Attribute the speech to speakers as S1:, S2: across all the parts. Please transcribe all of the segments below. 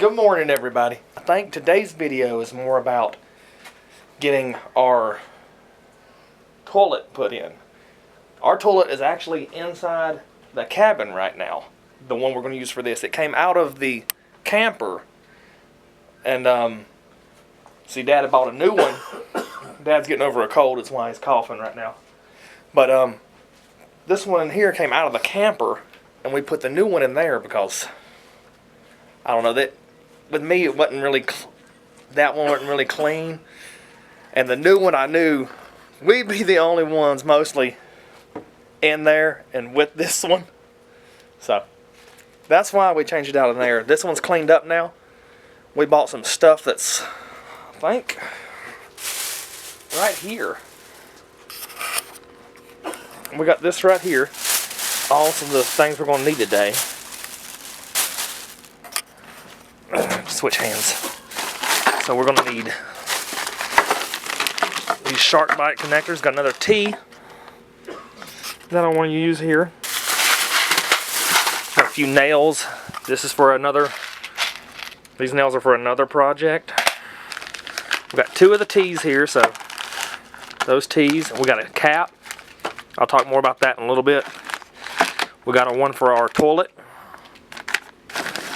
S1: Good morning, everybody. I think today's video is more about getting our toilet put in. Our toilet is actually inside the cabin right now, the one we're going to use for this. It came out of the camper, and see, Dad had bought a new one. Dad's getting over a cold, that's why he's coughing right now. But this one in here came out of the camper, and we put the new one in there because I don't know, that with me it wasn't really that one wasn't really clean, and the new one I knew we'd be the only ones mostly in there and with this one, so that's why we changed it out in there. This one's cleaned up now. We bought some stuff that's, I think, right here. We got this right here, all of the things we're going to need today. Switch hands. So we're going to need these shark bite connectors. Got another T that I want to use here. Got a few nails. This is for another, these nails are for another project. We got two of the T's here, so those T's. We got a cap. I'll talk more about that in a little bit. We got a one for our toilet,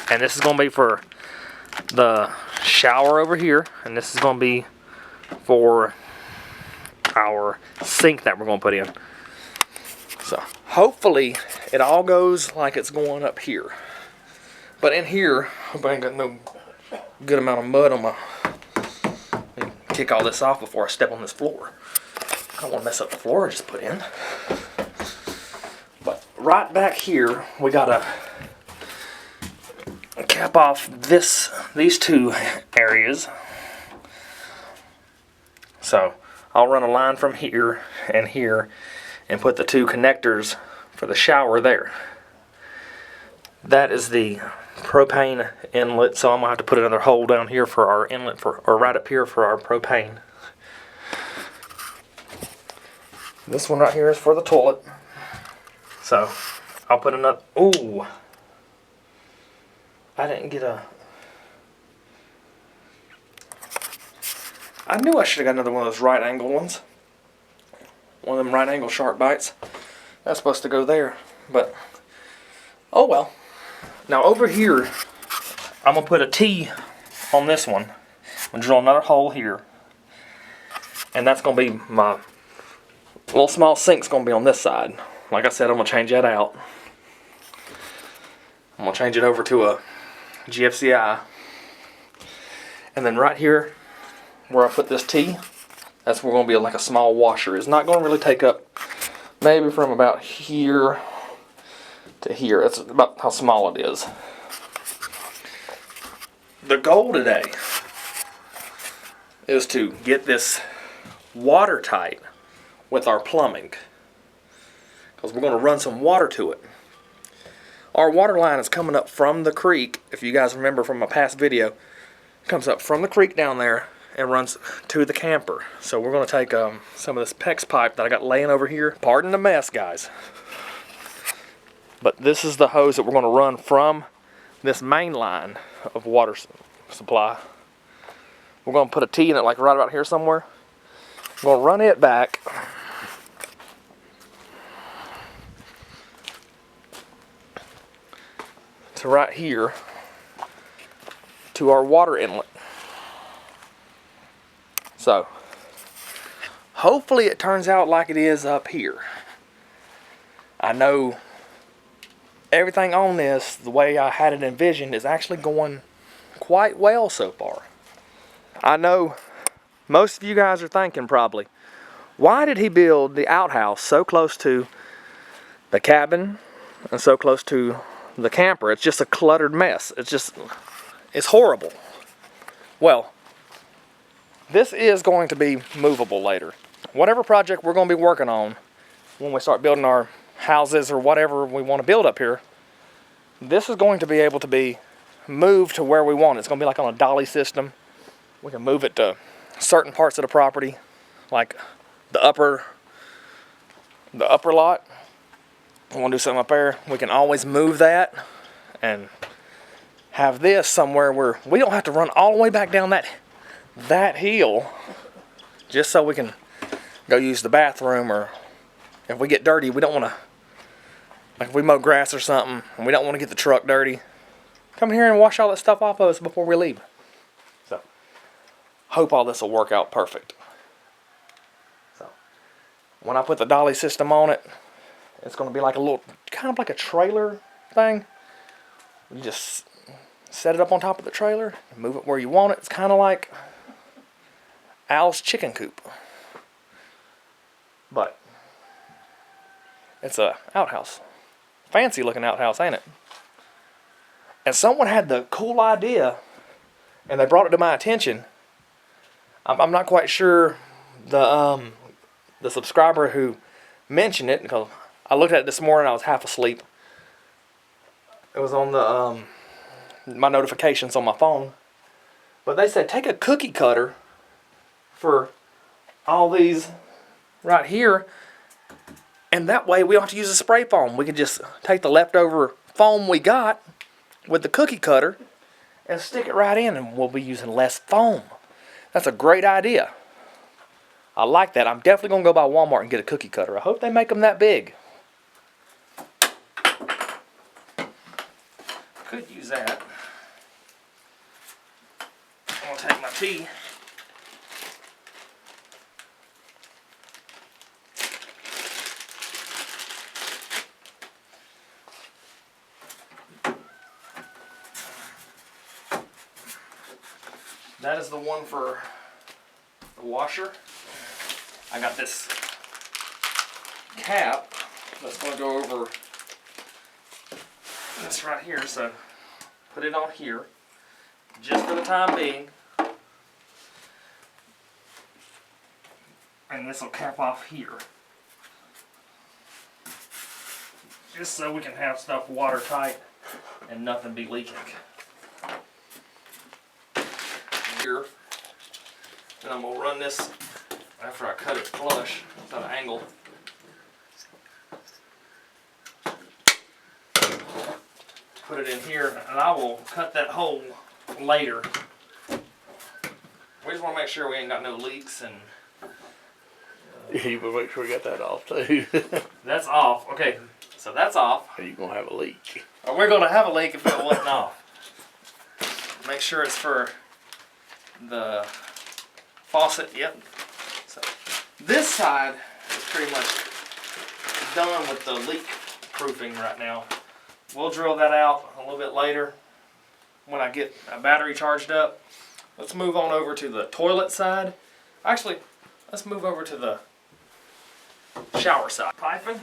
S1: and this is going to be for the shower over here, and this is going to be for our sink that we're going to put in. So hopefully it all goes like it's going up here, but in here I hope I ain't got no good amount of mud on my, let me kick all this off before I step on this floor. I don't want to mess up the floor I just put in. But right back here we got to cap off these two areas. So I'll run a line from here and put the two connectors for the shower there. That is the propane inlet, so I'm gonna have to put another hole down here for our inlet, or right up here for our propane. This one right here is for the toilet. So I'll put another, ooh, I didn't get a, I knew I should have got another one of those right angle ones. One of them right angle shark bites. That's supposed to go there, but oh well. Now over here, I'm gonna put a T on this one. I'm gonna drill another hole here, and that's gonna be my little small sink's gonna be on this side. Like I said, I'm gonna change that out. I'm gonna change it over to a GFCI, and then right here where I put this T, that's where we're going to be like a small washer. It's not going to really take up, maybe from about here to here. That's about how small it is. The goal today is to get this watertight with our plumbing, because we're going to run some water to it. Our water line is coming up from the creek. If you guys remember from my past video, it comes up from the creek down there and runs to the camper. So we're going to take some of this PEX pipe that I got laying over here. Pardon the mess, guys. But this is the hose that we're going to run from this main line of water supply. We're going to put a T in it like right about here somewhere. We're going to run it back to right here to our water inlet. So hopefully it turns out like it is up here. I know everything on this, the way I had it envisioned, is actually going quite well so far. I know most of you guys are thinking probably, why did he build the outhouse so close to the cabin and so close to the camper? It's just a cluttered mess. It's horrible. Well, this is going to be movable later. Whatever project we're going to be working on when we start building our houses or whatever we want to build up here, this is going to be able to be moved to where we want it. It's going to be like on a dolly system. We can move it to certain parts of the property, like the upper lot. We want to do something up there, we can always move that and have this somewhere where we don't have to run all the way back down that hill just so we can go use the bathroom, or if we get dirty, we don't want to, like if we mow grass or something and we don't want to get the truck dirty, come here and wash all that stuff off of us before we leave. So hope all this will work out perfect. So when I put the dolly system on it, it's going to be like a little, kind of like a trailer thing. You just set it up on top of the trailer and move it where you want it. It's kind of like Al's chicken coop, but it's a outhouse. Fancy looking outhouse, ain't it? And someone had the cool idea, and they brought it to my attention. I'm not quite sure the subscriber who mentioned it, because I looked at it this morning. I was half asleep. It was on the my notifications on my phone. But they said take a cookie cutter for all these right here, and that way we don't have to use a spray foam. We can just take the leftover foam we got with the cookie cutter and stick it right in, and we'll be using less foam. That's a great idea. I like that. I'm definitely going to go by Walmart and get a cookie cutter. I hope they make them that big. Could use that. I'm going to take my tea. That is the one for the washer. I got this cap that's going to go over this right here, so put it on here just for the time being. And this will cap off here, just so we can have stuff watertight and nothing be leaking. Here, and I'm going to run this after I cut it flush at an angle. Put it in here, and I will cut that hole later. We just want to make sure we ain't got no leaks. And
S2: you better make sure you got that off too.
S1: that's off. Okay, so that's off.
S2: Or you gonna have a leak.
S1: Or we're gonna have a leak if it wasn't off. Make sure it's for the faucet. Yep. So this side is pretty much done with the leak proofing right now. We'll drill that out a little bit later when I get a battery charged up. Let's move on over to the toilet side. Actually, let's move over to the shower side. Piping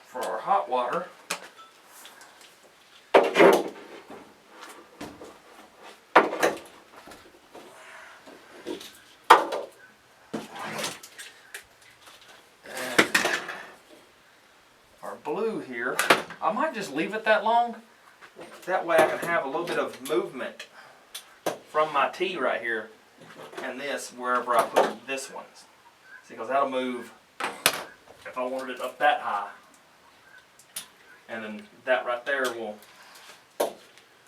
S1: for our hot water. Blue here. I might just leave it that long. That way I can have a little bit of movement from my tea right here and this wherever I put this one. See, because that'll move if I wanted it up that high. And then that right there will,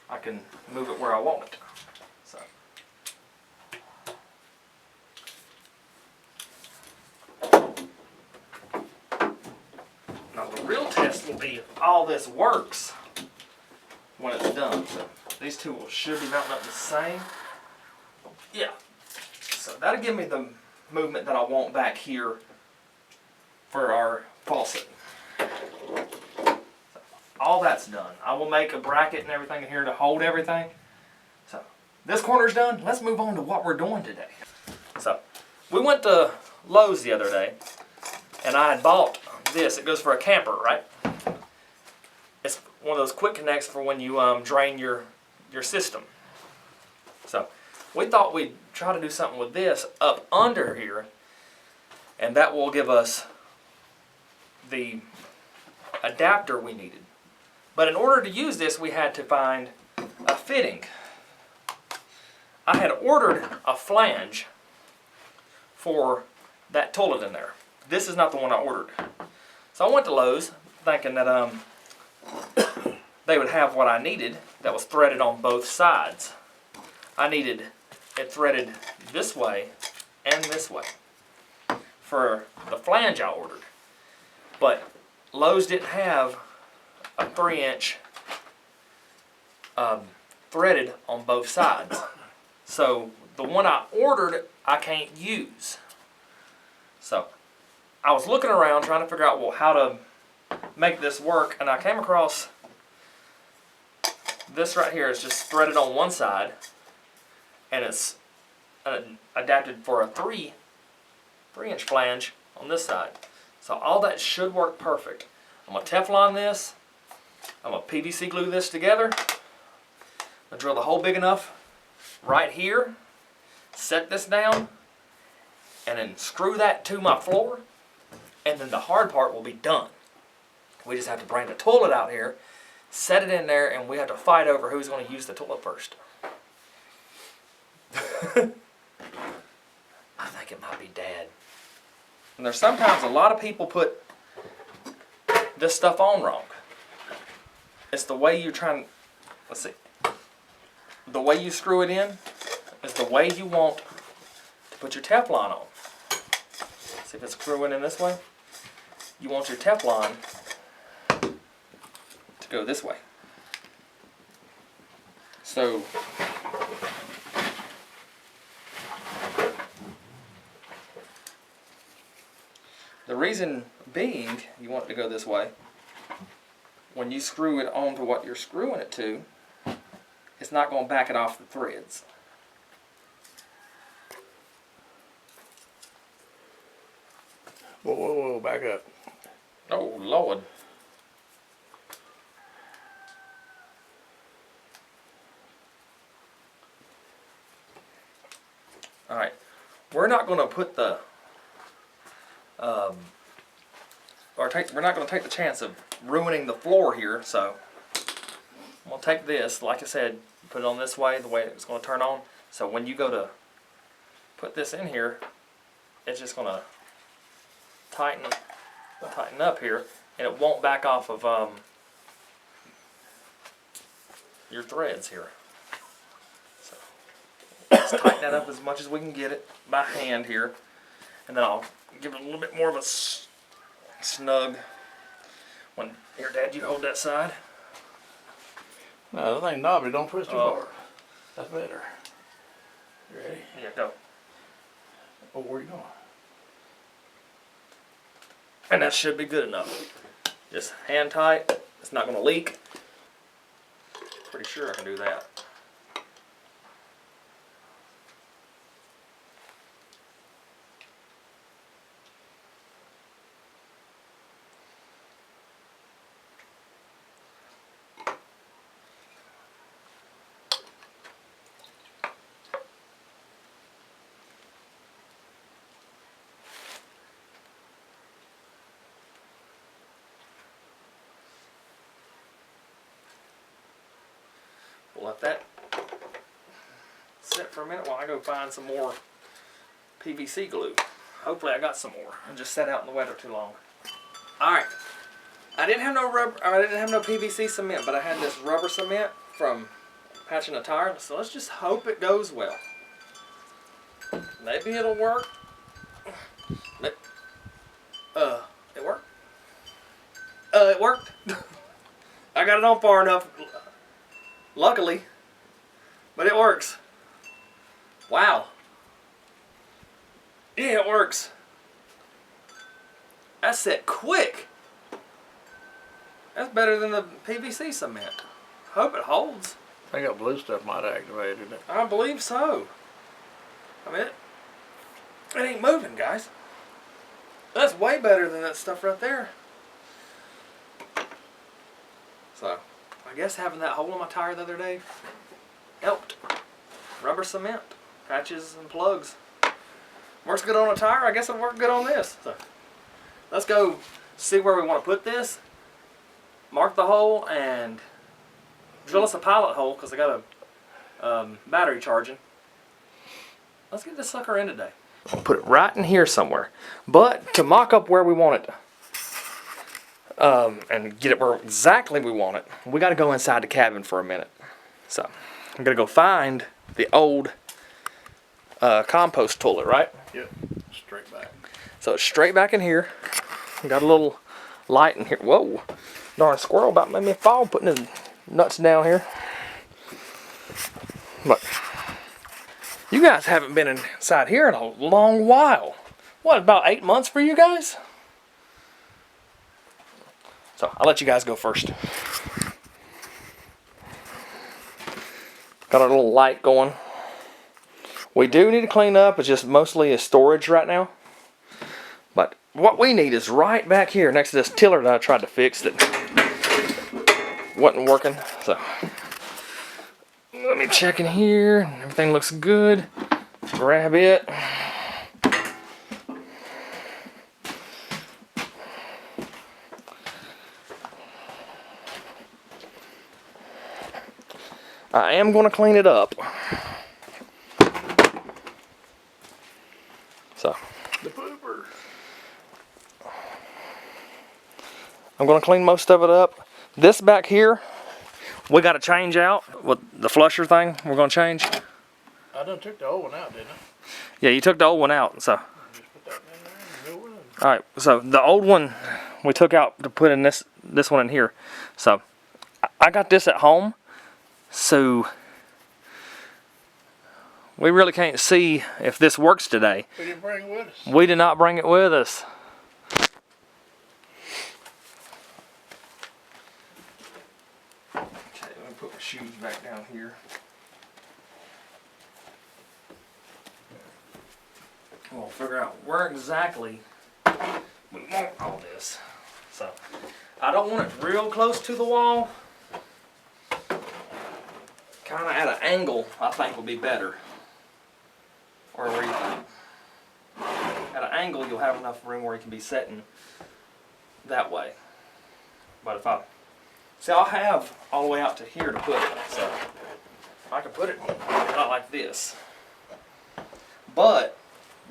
S1: I can move it where I want it. So. Now the real test will be if all this works when it's done. So these two should be mounting up the same. Yeah. So that'll give me the movement that I want back here for our faucet. So all that's done. I will make a bracket and everything in here to hold everything. So this corner's done. Let's move on to what we're doing today. So we went to Lowe's the other day and I had bought this. It goes for a camper, right? It's one of those quick connects for when you drain your system. So we thought we'd try to do something with this up under here, and that will give us the adapter we needed. But in order to use this, we had to find a fitting. I had ordered a flange for that toilet in there. This is not the one I ordered. So I went to Lowe's thinking that they would have what I needed that was threaded on both sides. I needed it threaded this way and this way for the flange I ordered. But Lowe's didn't have a 3-inch threaded on both sides. So the one I ordered, I can't use. So I was looking around trying to figure out, well, how to make this work, and I came across this right here. Is just threaded on one side, and it's adapted for a 3-inch flange on this side. So all that should work perfect. I'm gonna Teflon this. I'm gonna PVC glue this together. I'm gonna drill the hole big enough right here. Set this down, and then screw that to my floor, and then the hard part will be done. We just have to bring the toilet out here, set it in there, and we have to fight over who's going to use the toilet first. I think it might be Dad. And there's sometimes a lot of people put this stuff on wrong. It's the way you're trying, let's see. The way you screw it in is the way you want to put your Teflon on. See if it's screwing in this way? You want your Teflon to go this way. So the reason being you want it to go this way, when you screw it onto what you're screwing it to, it's not going to back it off the threads.
S2: Whoa, whoa, whoa, back up.
S1: Oh, Lord. Alright, we're not going to put the, we're not going to take the chance of ruining the floor here, so I'm going to take this, like I said, put it on this way, the way it's going to turn on, so when you go to put this in here, it's just going to tighten up here, and it won't back off of your threads here. So let's tighten that up as much as we can get it by hand here, and then I'll give it a little bit more of a snug. When here, Dad, you hold that side.
S2: No, that thing knobby. Don't push too hard. That's better. You ready?
S1: Yeah, go.
S2: Oh, where you going?
S1: And that should be good enough. Just hand tight. It's not going to leak. Pretty sure I can do that. We'll let that sit for a minute while I go find some more PVC glue. Hopefully I got some more. I just sat out in the weather too long. Alright. I didn't have no PVC cement, but I had this rubber cement from patching a tire, so let's just hope it goes well. Maybe it'll work. It worked. It worked. I got it on far enough. Luckily, but it works. Wow. Yeah, it works. That's set quick. That's better than the PVC cement. Hope it holds.
S2: I think that blue stuff might have activated it.
S1: I believe so. I mean, it ain't moving, guys. That's way better than that stuff right there. So, I guess having that hole in my tire the other day helped. Rubber cement, patches and plugs. Works good on a tire, I guess it'll work good on this. So, let's go see where we want to put this. Mark the hole and drill us a pilot hole because I got a battery charging. Let's get this sucker in today. I'll put it right in here somewhere. But to mock up where we want it, and get it where exactly we want it, we got to go inside the cabin for a minute. So I'm gonna go find the old compost toilet, right?
S2: Yep. Straight back.
S1: So it's straight back in here. Got a little light in here. Whoa, darn squirrel about made me fall putting his nuts down here. But you guys haven't been inside here in a long while. What, about 8 months for you guys? So I'll let you guys go first. Got our little light going. We do need to clean up. It's just mostly a storage right now. But what we need is right back here next to this tiller that I tried to fix that wasn't working. So let me check in here. Everything looks good. Grab it. I am going to clean it up. So
S2: The pooper.
S1: I'm going to clean most of it up. This back here, we got to change out with the flusher thing. We're going to change.
S2: I done took the old one out, didn't I?
S1: Yeah, you took the old one out. So
S2: Just put that in there and the new one.
S1: all right. So the old one we took out to put in this one in here. So I got this at home. So we really can't see if this works today.
S2: We didn't bring it with us.
S1: We did not bring it with us. Okay, let me put my shoes back down here. We'll figure out where exactly we want all this. So I don't want it real close to the wall. Kind of at an angle, I think would be better. Or where you think? At an angle, you'll have enough room where you can be sitting that way. But if I see, I'll have all the way out to here to put it. So I can put it not like this. But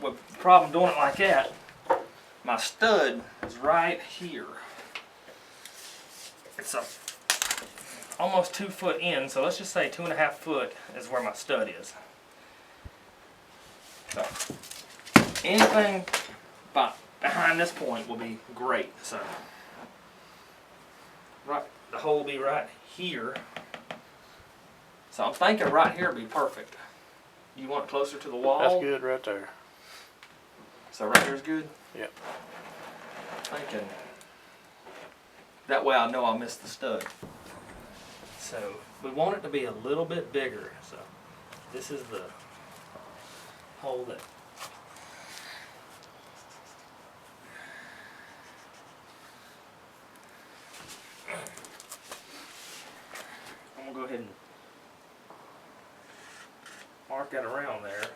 S1: with the problem doing it like that, my stud is right here. It's a almost 2 foot in, so let's just say 2.5 foot is where my stud is. So anything behind this point will be great. So right, the hole will be right here. So I'm thinking right here would be perfect. You want it closer to the wall?
S2: That's good right there.
S1: So right here is good?
S2: Yep.
S1: Thinking that way I know I'll miss the stud. So we want it to be a little bit bigger. So this is the hole that I'm gonna go ahead and mark that around there. And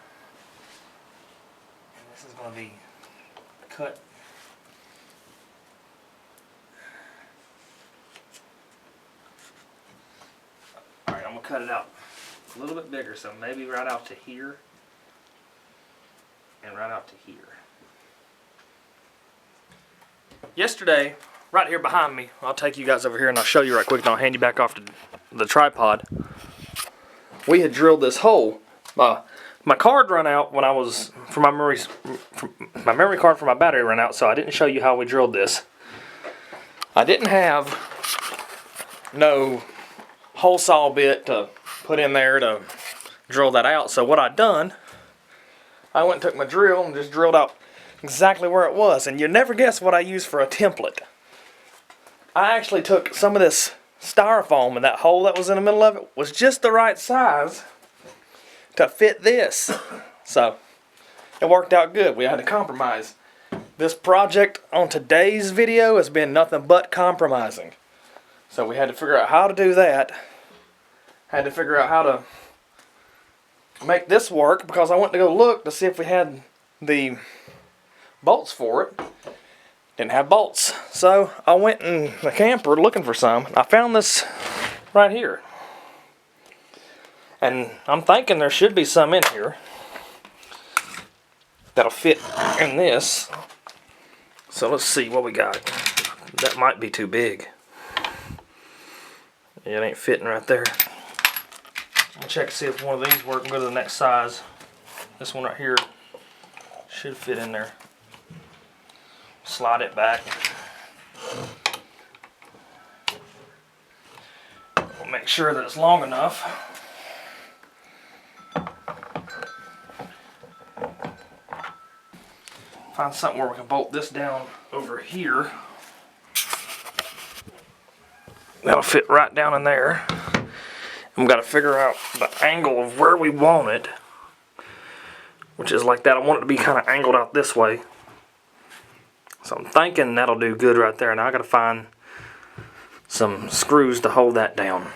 S1: this is gonna be cut. Alright, I'm gonna cut it out a little bit bigger, so maybe right out to here and right out to here. Yesterday, right here behind me, I'll take you guys over here and I'll show you right quick and I'll hand you back off to the tripod. We had drilled this hole. My card ran out when I was, my memory card for my battery ran out, so I didn't show you how we drilled this. I didn't have no hole saw bit to put in there to drill that out, so what I'd done, I went and took my drill and just drilled out exactly where it was, and you'll never guess what I used for a template. I actually took some of this styrofoam, and that hole that was in the middle of it was just the right size to fit this. So it worked out good. We had to compromise. This project on today's video has been nothing but compromising. So we had to figure out how to do that. Had to figure out how to make this work, because I went to go look to see if we had the bolts for it. Didn't have bolts. So I went in the camper looking for some. I found this right here. And I'm thinking there should be some in here that'll fit in this. So let's see what we got. That might be too big. Yeah, it ain't fitting right there. I'll check to see if one of these work and go to the next size. This one right here should fit in there. Slide it back. We'll make sure that it's long enough. Find something where we can bolt this down over here. That'll fit right down in there. And we've got to figure out the angle of where we want it, which is like that. I want it to be kind of angled out this way. So I'm thinking that'll do good right there. Now I got to find some screws to hold that down.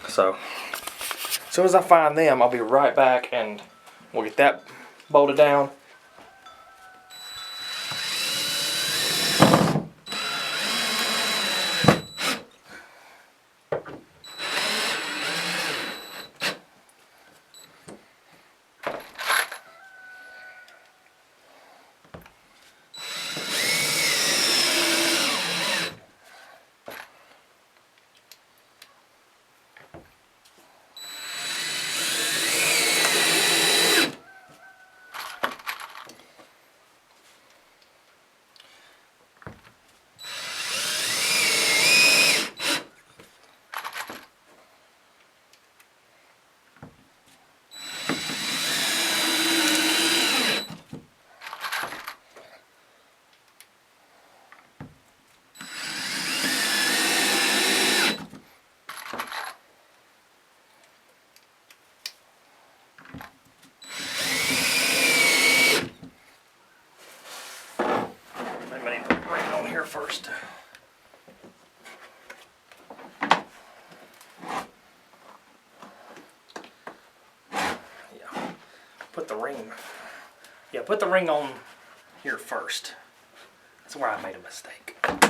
S1: So as soon as I find them, I'll be right back and we'll get that bolted down. First. Yeah. Put the ring. Yeah, put the ring on here first. That's where I made a mistake. I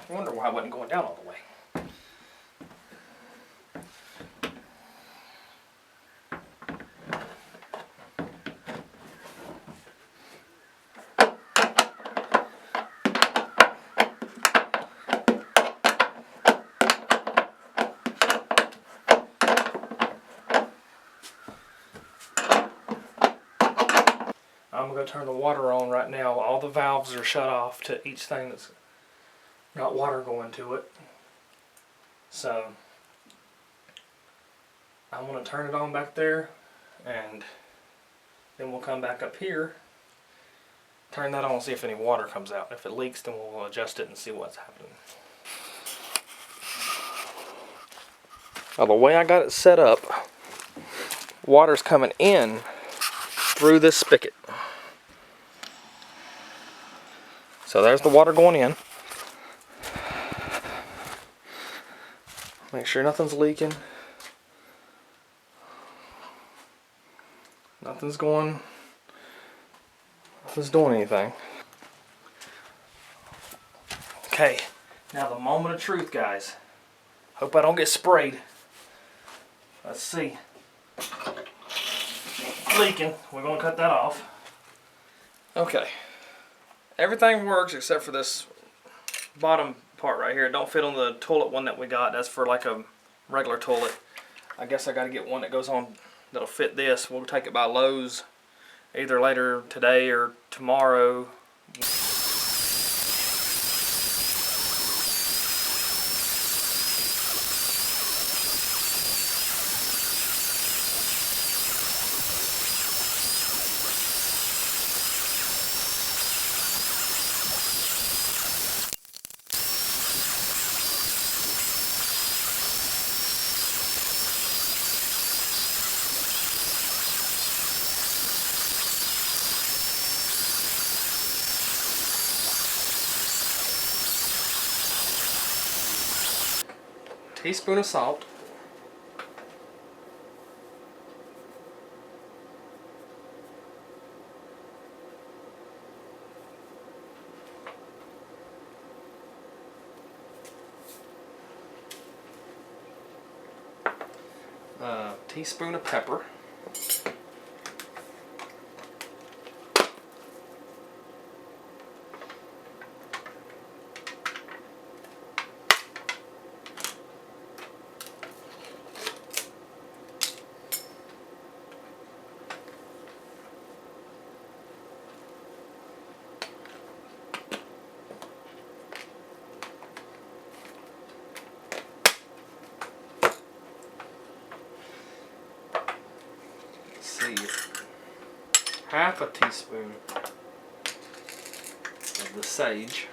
S1: wonder why I wasn't going down all the way. I'm going to turn the water on right now. All the valves are shut off to each thing that's got water going to it. So I'm going to turn it on back there, and then we'll come back up here, turn that on and see if any water comes out. If it leaks, then we'll adjust it and see what's happening. Now the way I got it set up, water's coming in through this spigot. So there's the water going in. Make sure nothing's leaking. Nothing's doing anything. Okay, now the moment of truth, guys. Hope I don't get sprayed. Let's see. Leaking. We're going to cut that off. Okay. Everything works except for this bottom part right here. It don't fit on the toilet one that we got. That's for like a regular toilet. I guess I got to get one that goes on that'll fit this. We'll take it by Lowe's either later today or tomorrow. Teaspoon of salt. Teaspoon of pepper. see, half a teaspoon of the sage.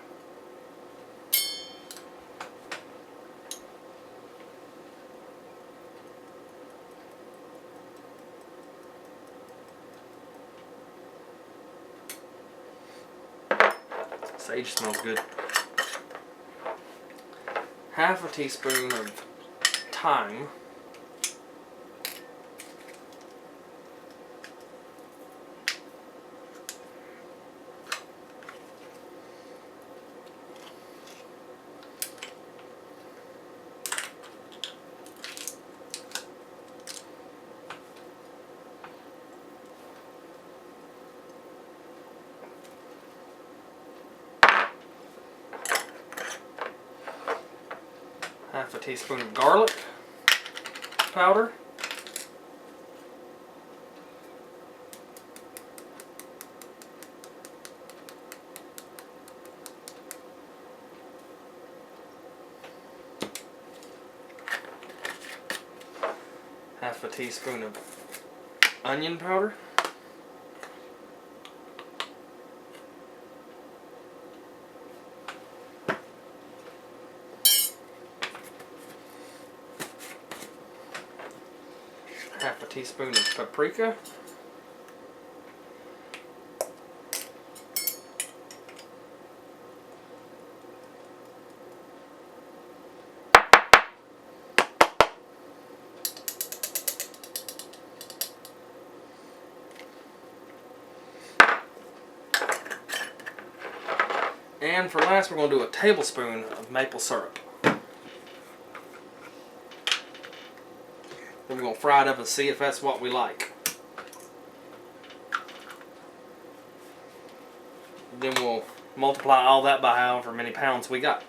S1: Sage smells good. Half a teaspoon of thyme. Half a teaspoon of garlic powder. Half a teaspoon of onion powder. Half a teaspoon of paprika. And for last, we're going to do a tablespoon of maple syrup. Then we're going to fry it up and see if that's what we like. Then we'll multiply all that by however many pounds we got.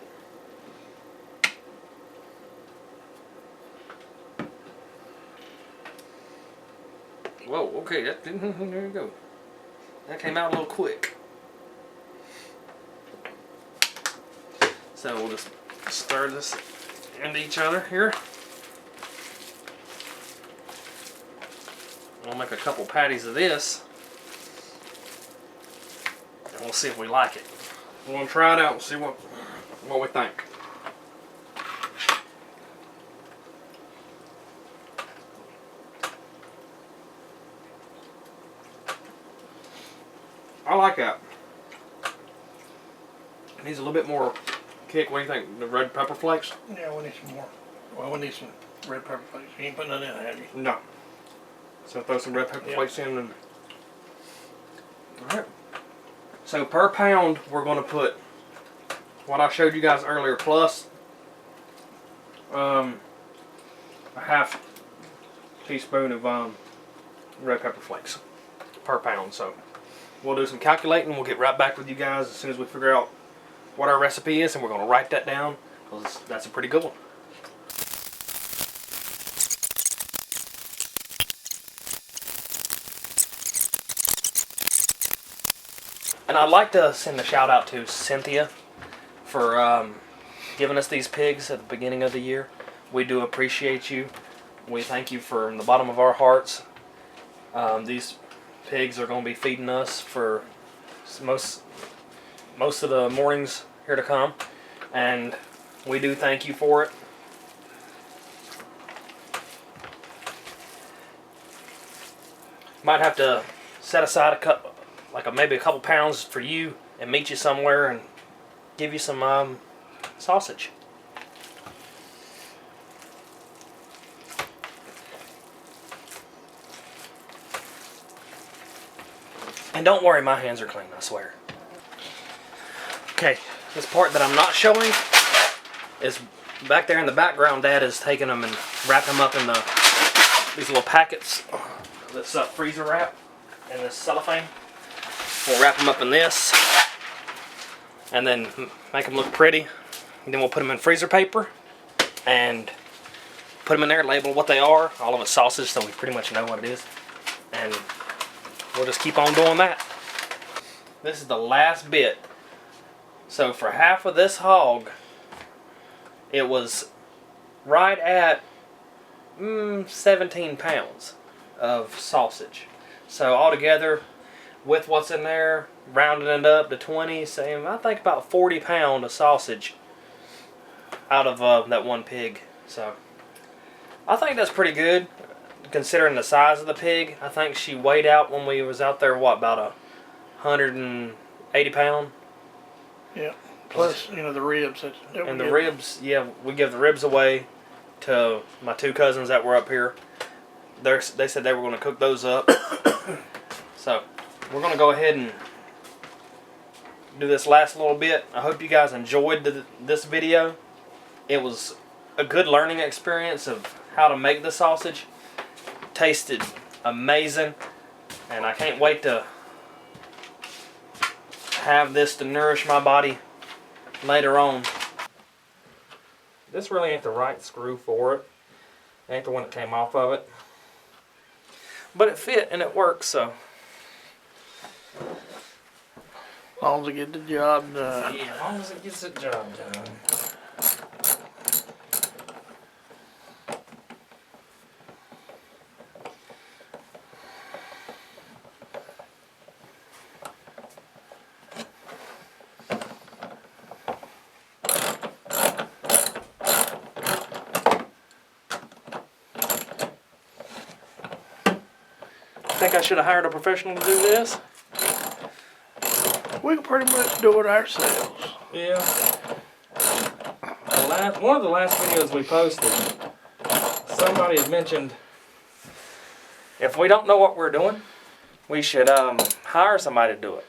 S1: Whoa, okay, there you go. That came out a little quick. So we'll just stir this into each other here. We'll make a couple patties of this, and we'll see if we like it. We're gonna try it out and see what we think. I like that. It needs a little bit more kick. What do you think? The red pepper flakes?
S2: Yeah, we need some more. Well, we need some red pepper flakes. You ain't putting that in, have you?
S1: No. So throw some red pepper flakes in and... Alright. So per pound, we're going to put what I showed you guys earlier plus a half teaspoon of red pepper flakes per pound. So we'll do some calculating. We'll get right back with you guys as soon as we figure out what our recipe is, and we're going to write that down because that's a pretty good one. And I'd like to send a shout out to Cynthia for giving us these pigs at the beginning of the year. We do appreciate you. We thank you from the bottom of our hearts. These pigs are going to be feeding us for most of the mornings here to come, and we do thank you for it. Might have to set aside maybe a couple pounds for you and meet you somewhere and give you some sausage. And don't worry, my hands are clean, I swear. Okay, this part that I'm not showing is back there in the background. Dad is taking them and wrapping them up in these little packets. This freezer wrap and this cellophane. We'll wrap them up in this and then make them look pretty. And then we'll put them in freezer paper and put them in there, label what they are. All of it's sausage, so we pretty much know what it is. And we'll just keep on doing that. This is the last bit. So for half of this hog, it was right at 17 pounds of sausage. So altogether, with what's in there, rounding it up to 20, saying I think about 40 pounds of sausage out of that one pig. So I think that's pretty good, considering the size of the pig. I think she weighed out when we was out there, what, about 180 pounds?
S2: Yeah. Plus, the ribs.
S1: And the ribs, yeah, we give the ribs away to my two cousins that were up here. They said they were going to cook those up. So we're going to go ahead and do this last little bit. I hope you guys enjoyed this video. It was a good learning experience of how to make the sausage. Tasted amazing, and I can't wait to have this to nourish my body later on. This really ain't the right screw for it. It ain't the one that came off of it. But it fit and it works, so.
S2: As long as it gets the job done.
S1: Yeah, as long as it gets the job done. I think I should have hired a professional to do this.
S2: We can pretty much do it ourselves.
S1: Yeah. One of the last videos we posted, somebody had mentioned if we don't know what we're doing, we should hire somebody to do it.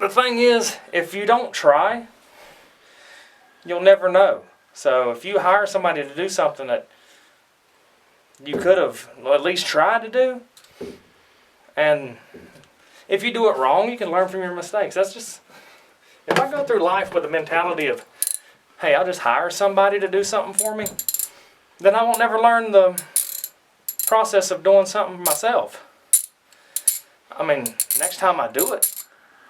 S1: The thing is, if you don't try, you'll never know. So if you hire somebody to do something that you could have at least tried to do, and if you do it wrong, you can learn from your mistakes. That's just, if I go through life with the mentality of, hey, I'll just hire somebody to do something for me, then I won't never learn the process of doing something myself. I mean, next time I do it,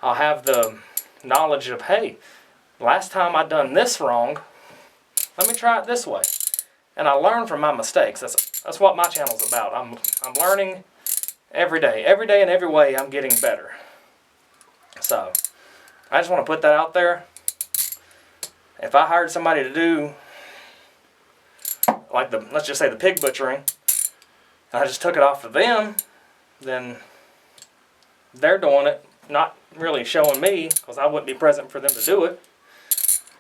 S1: I'll have the knowledge of, hey, last time I done this wrong, let me try it this way. And I learn from my mistakes. That's what my channel's about. I'm learning every day. Every day in every way I'm getting better. So I just want to put that out there. If I hired somebody to do, like let's just say the pig butchering, and I just took it off of them, then they're doing it, not really showing me, because I wouldn't be present for them to do it.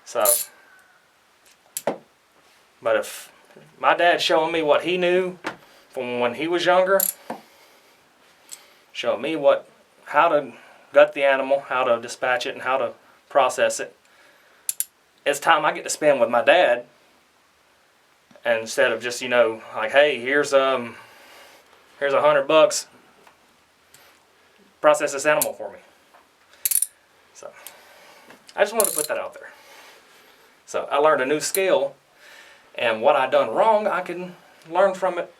S1: So, but if my dad's showing me what he knew from when he was younger, showed me how to gut the animal, how to dispatch it, and how to process it. It's time I get to spend with my dad, and instead of just, like, hey, here's $100, process this animal for me. So I just wanted to put that out there. So I learned a new skill, and what I done wrong, I can learn from it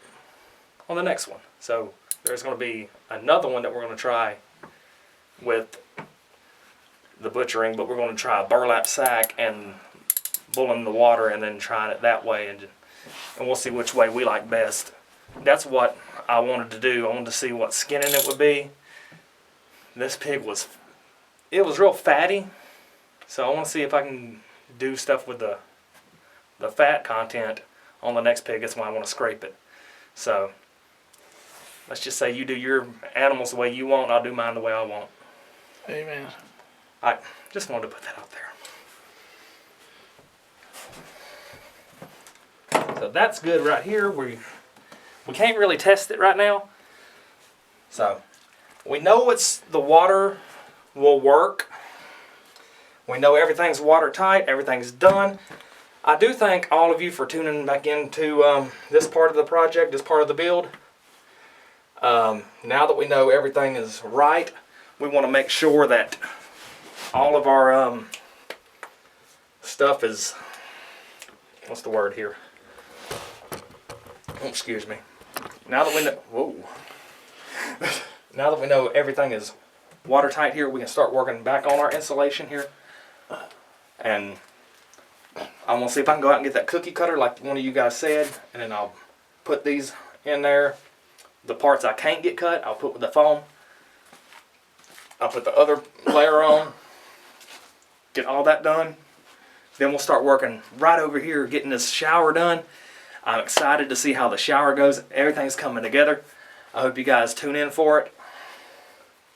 S1: on the next one. So there's going to be another one that we're going to try with the butchering, but we're going to try a burlap sack and boiling the water and then trying it that way, and we'll see which way we like best. That's what I wanted to do. I wanted to see what skinning it would be. This pig was real fatty, so I want to see if I can do stuff with the fat content on the next pig. That's why I want to scrape it. So let's just say you do your animals the way you want, I'll do mine the way I want.
S2: Amen.
S1: I just wanted to put that out there. So that's good right here. We can't really test it right now. So we know the water will work. We know everything's watertight, everything's done. I do thank all of you for tuning back into this part of the project, this part of the build. Now that we know everything is right, we want to make sure that all of our stuff is, what's the word here? Oh, excuse me. Now that we know, whoa. Now that we know everything is watertight here, we can start working back on our insulation here. And I'm going to see if I can go out and get that cookie cutter like one of you guys said, and then I'll put these in there the parts I can't get cut, I'll put with the foam. I'll put the other layer on, get all that done. Then we'll start working right over here, getting this shower done. I'm excited to see how the shower goes. Everything's coming together. I hope you guys tune in for it.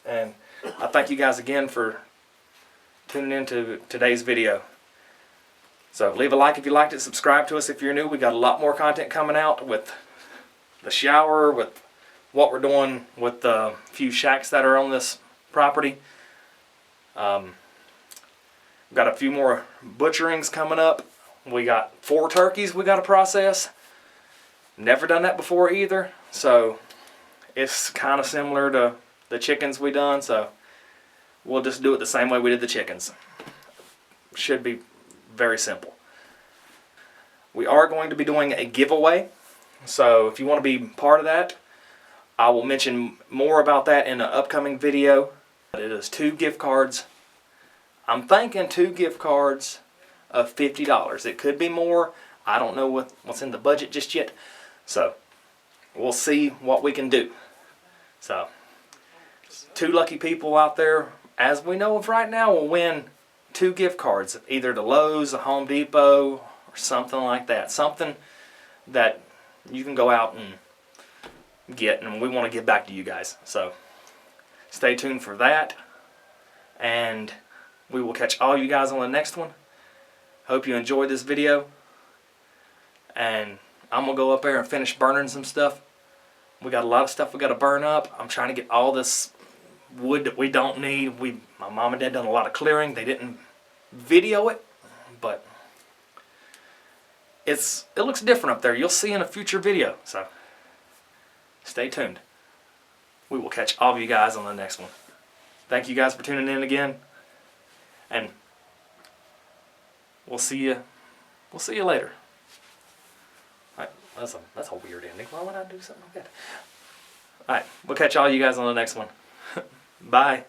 S1: And I thank you guys again for tuning in to today's video. So leave a like if you liked it, subscribe to us if you're new. We got a lot more content coming out with the shower, with what we're doing with the few shacks that are on this property. We've got a few more butcherings coming up. We got 4 turkeys we got to process. Never done that before either, so it's kind of similar to the chickens we done, so we'll just do it the same way we did the chickens. Should be very simple. We are going to be doing a giveaway, so if you want to be part of that, I will mention more about that in an upcoming video. It is 2 gift cards. I'm thinking 2 gift cards of $50. It could be more. I don't know what's in the budget just yet, so we'll see what we can do. So 2 lucky people out there, as we know of right now, will win 2 gift cards, either to Lowe's, a Home Depot, or something like that. Something that you can go out and get, and we want to give back to you guys. So stay tuned for that, and we will catch all you guys on the next one. Hope you enjoyed this video, and I'm going to go up there and finish burning some stuff. We got a lot of stuff we got to burn up. I'm trying to get all this wood that we don't need. My mom and dad done a lot of clearing. They didn't video it, but it looks different up there. You'll see in a future video, so stay tuned. We will catch all of you guys on the next one. Thank you guys for tuning in again, and we'll see you later. Alright, that's a weird ending. Why would I do something like that? Alright, we'll catch all you guys on the next one. Bye.